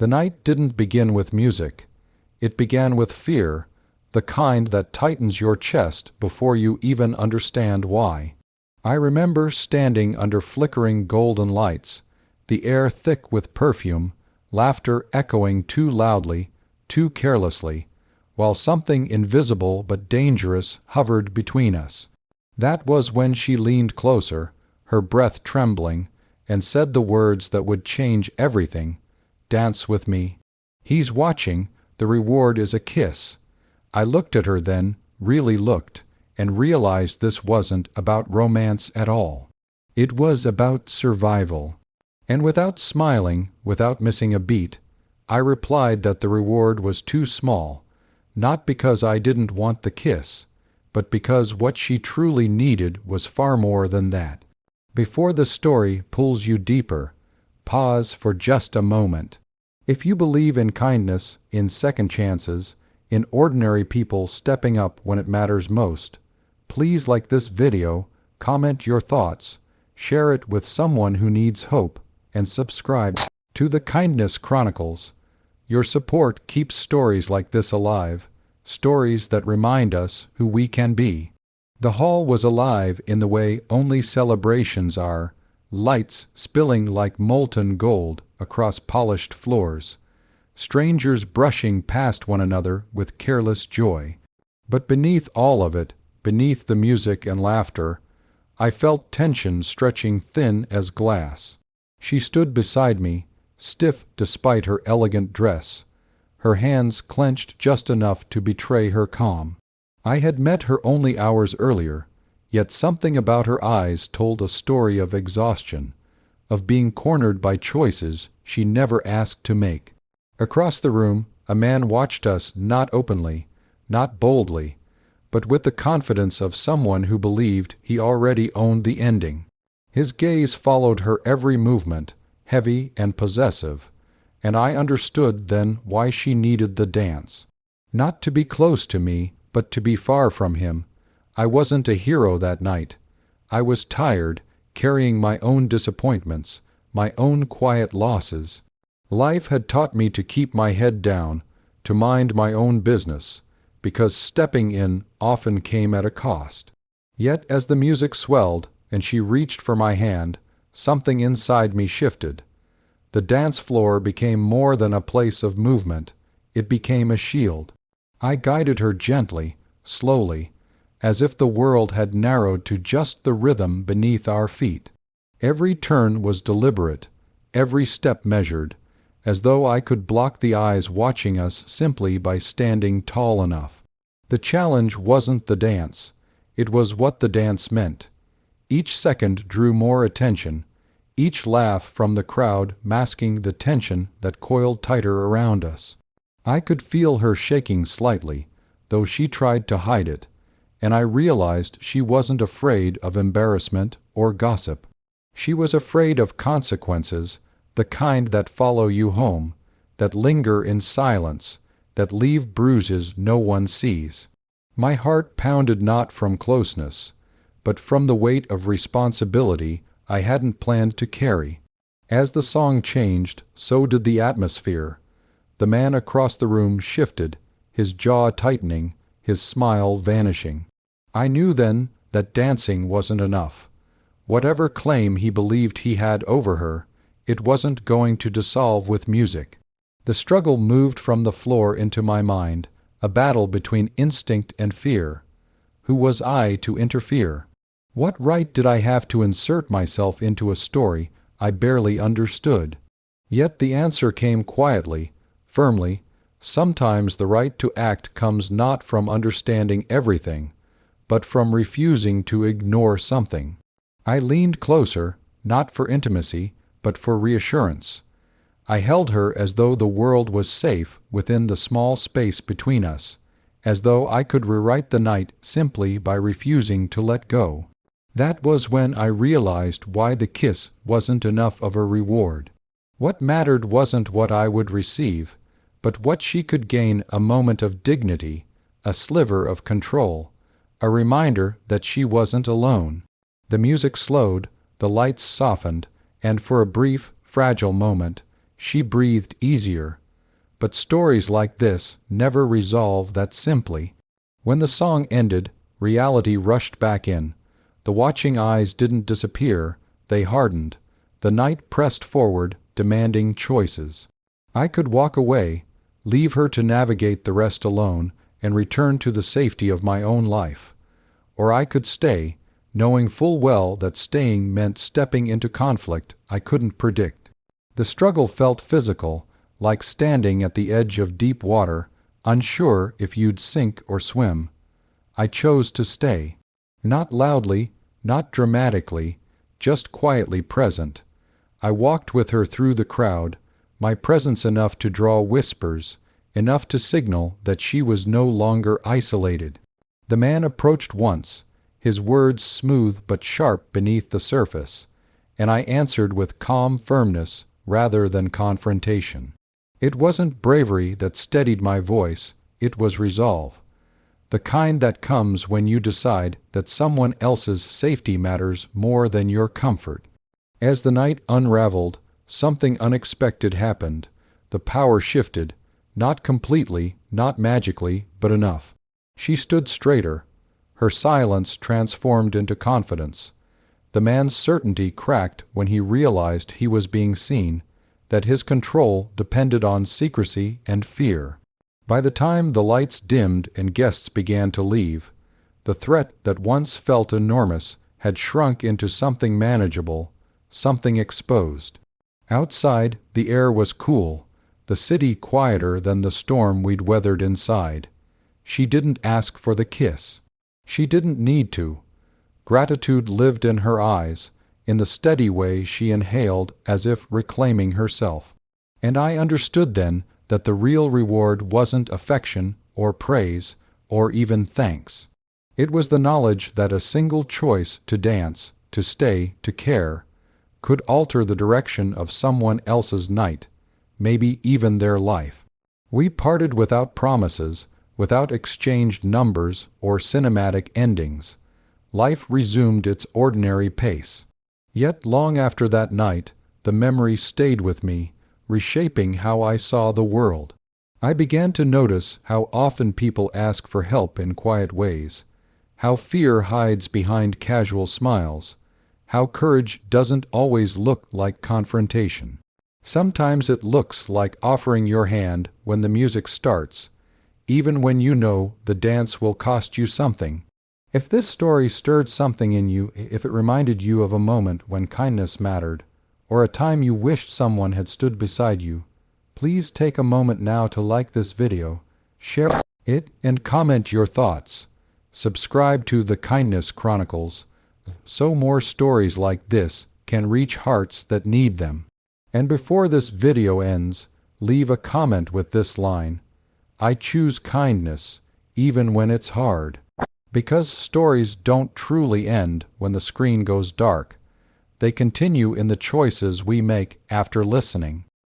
The night didn't begin with music. It began with fear, the kind that tightens your chest before you even understand why. I remember standing under flickering golden lights, the air thick with perfume, laughter echoing too loudly, too carelessly, while something invisible but dangerous hovered between us. That was when she leaned closer, her breath trembling, and said the words that would change everything. "Dance with me. He's watching. The reward is a kiss." I looked at her then, really looked, and realized this wasn't about romance at all. It was about survival. And without smiling, without missing a beat, I replied that the reward was too small, not because I didn't want the kiss, but because what she truly needed was far more than that. Before the story pulls you deeper, pause for just a moment. If you believe in kindness, in second chances, in ordinary people stepping up when it matters most, please like this video, comment your thoughts, share it with someone who needs hope, and subscribe to the Kindness Chronicles. Your support keeps stories like this alive, stories that remind us who we can be. The hall was alive in the way only celebrations are, lights spilling like molten gold across polished floors, strangers brushing past one another with careless joy. But beneath all of it, beneath the music and laughter, I felt tension stretching thin as glass. She stood beside me, stiff despite her elegant dress, her hands clenched just enough to betray her calm. I had met her only hours earlier, yet something about her eyes told a story of exhaustion, of being cornered by choices she never asked to make. Across the room, a man watched us not openly, not boldly, but with the confidence of someone who believed he already owned the ending. His gaze followed her every movement, heavy and possessive, and I understood then why she needed the dance. Not to be close to me, but to be far from him. I wasn't a hero that night. I was tired, carrying my own disappointments, my own quiet losses. Life had taught me to keep my head down, to mind my own business, because stepping in often came at a cost. Yet as the music swelled and she reached for my hand, something inside me shifted. The dance floor became more than a place of movement. It became a shield. I guided her gently, slowly, as if the world had narrowed to just the rhythm beneath our feet. Every turn was deliberate, every step measured, as though I could block the eyes watching us simply by standing tall enough. The challenge wasn't the dance, it was what the dance meant. Each second drew more attention, each laugh from the crowd masking the tension that coiled tighter around us. I could feel her shaking slightly, though she tried to hide it, and I realized she wasn't afraid of embarrassment or gossip. She was afraid of consequences, the kind that follow you home, that linger in silence, that leave bruises no one sees. My heart pounded not from closeness, but from the weight of responsibility I hadn't planned to carry. As the song changed, so did the atmosphere. The man across the room shifted, his jaw tightening, his smile vanishing. I knew then that dancing wasn't enough. Whatever claim he believed he had over her, it wasn't going to dissolve with music. The struggle moved from the floor into my mind, a battle between instinct and fear. Who was I to interfere? What right did I have to insert myself into a story I barely understood? Yet the answer came quietly, firmly. Sometimes the right to act comes not from understanding everything, but from refusing to ignore something. I leaned closer, not for intimacy, but for reassurance. I held her as though the world was safe within the small space between us, as though I could rewrite the night simply by refusing to let go. That was when I realized why the kiss wasn't enough of a reward. What mattered wasn't what I would receive, but what she could gain: a moment of dignity, a sliver of control, a reminder that she wasn't alone. The music slowed, the lights softened, and for a brief, fragile moment, She breathed easier. But stories like this never resolve that simply. When the song ended, reality rushed back in. The watching eyes didn't disappear, they hardened. The night pressed forward, demanding choices. I could walk away, leave her to navigate the rest alone, and return to the safety of my own life. Or I could stay, knowing full well that staying meant stepping into conflict I couldn't predict. The struggle felt physical, like standing at the edge of deep water, unsure if you'd sink or swim. I chose to stay. Not loudly, not dramatically, just quietly present. I walked with her through the crowd, my presence enough to draw whispers, enough to signal that she was no longer isolated. The man approached once, his words smooth but sharp beneath the surface, and I answered with calm firmness rather than confrontation. It wasn't bravery that steadied my voice, it was resolve. The kind that comes when you decide that someone else's safety matters more than your comfort. As the night unraveled, something unexpected happened. The power shifted, not completely, not magically, but enough. She stood straighter. Her silence transformed into confidence. The man's certainty cracked when he realized he was being seen, that his control depended on secrecy and fear. By the time the lights dimmed and guests began to leave, the threat that once felt enormous had shrunk into something manageable, something exposed. Outside, the air was cool, the city quieter than the storm we'd weathered inside. She didn't ask for the kiss. She didn't need to. Gratitude lived in her eyes, in the steady way she inhaled as if reclaiming herself. And I understood then that the real reward wasn't affection or praise or even thanks. It was the knowledge that a single choice to dance, to stay, to care, could alter the direction of someone else's night, maybe even their life. We parted without promises, without exchanged numbers or cinematic endings. Life resumed its ordinary pace. Yet long after that night, the memory stayed with me, reshaping how I saw the world. I began to notice how often people ask for help in quiet ways, how fear hides behind casual smiles, how courage doesn't always look like confrontation. Sometimes it looks like offering your hand when the music starts, even when you know the dance will cost you something. If this story stirred something in you, if it reminded you of a moment when kindness mattered, or a time you wished someone had stood beside you, please take a moment now to like this video, share it, and comment your thoughts. Subscribe to the Kindness Chronicles, so more stories like this can reach hearts that need them. And before this video ends, leave a comment with this line: I choose kindness, even when it's hard. Because stories don't truly end when the screen goes dark. They continue in the choices we make after listening.